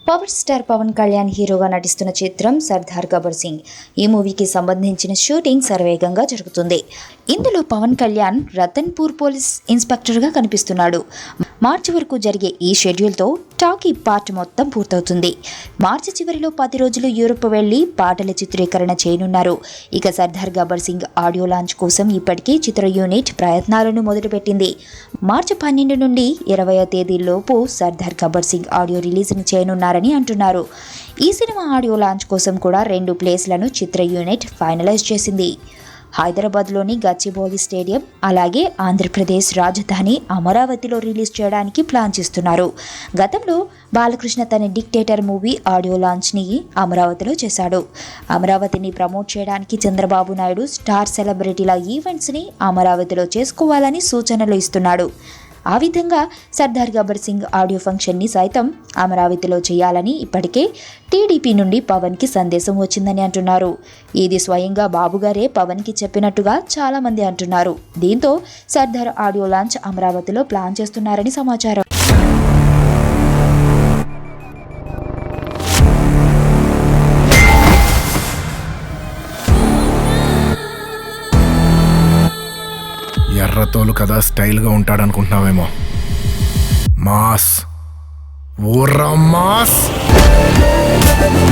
Power star Pawan Kalyan హీరోగా నటిస్తున్న చిత్రం సర్దార్ గబ్బర్ సింగ్. ఈ మూవీకి సంబంధించిన షూటింగ్ శరవేగంగా జరుగుతుంది. ఇందులో పవన్ కళ్యాణ్ రతన్పూర్ పోలీస్ ఇన్స్పెక్టర్గా కనిపిస్తున్నాడు. మార్చి వరకు జరిగే ఈ షెడ్యూల్తో టాకీ పార్ట్ మొత్తం పూర్తవుతుంది. మార్చి చివరిలో 10 రోజులు యూరోప్ వెళ్లి పాటల చిత్రీకరణ చేయనున్నారు. ఇక సర్దార్ గబ్బర్ సింగ్ ఆడియో లాంచ్ కోసం ఇప్పటికే చిత్ర యూనిట్ ప్రయత్నాలను మొదలుపెట్టింది. మార్చి 12 నుండి 20వ తేదీలోపు సర్దార్ గబ్బర్ సింగ్ ఆడియో రిలీజ్ని చేయనున్నారని అంటున్నారు. ఈ సినిమా ఆడియో లాంచ్ కోసం కూడా 2 ప్లేస్లను చిత్ర యూనిట్ ఫైనలైజ్ చేసింది. హైదరాబాద్లోని గచ్చిబౌలి స్టేడియం, అలాగే ఆంధ్రప్రదేశ్ రాజధాని అమరావతిలో రిలీజ్ చేయడానికి ప్లాన్ చేస్తున్నారు. గతంలో బాలకృష్ణ తన డిక్టేటర్ మూవీ ఆడియో లాంచ్ని అమరావతిలో చేశాడు. అమరావతిని ప్రమోట్ చేయడానికి చంద్రబాబు నాయుడు స్టార్ సెలబ్రిటీల ఈవెంట్స్ని అమరావతిలో చేసుకోవాలని సూచనలు ఇస్తున్నాడు. ఆ విధంగా సర్దార్ గబ్బర్ సింగ్ ఆడియో ఫంక్షన్ని సైతం అమరావతిలో చేయాలని ఇప్పటికే టీడీపీ నుండి పవన్కి సందేశం వచ్చిందని అంటున్నారు. ఇది స్వయంగా బాబుగారే పవన్కి చెప్పినట్టుగా చాలామంది అంటున్నారు. దీంతో సర్దార్ ఆడియో లాంచ్ అమరావతిలో ప్లాన్ చేస్తున్నారని సమాచారం. ఎర్రతోలు కదా స్టైల్గా ఉంటాడనుకుంటున్నావేమో. Mass ఊర్రా mass.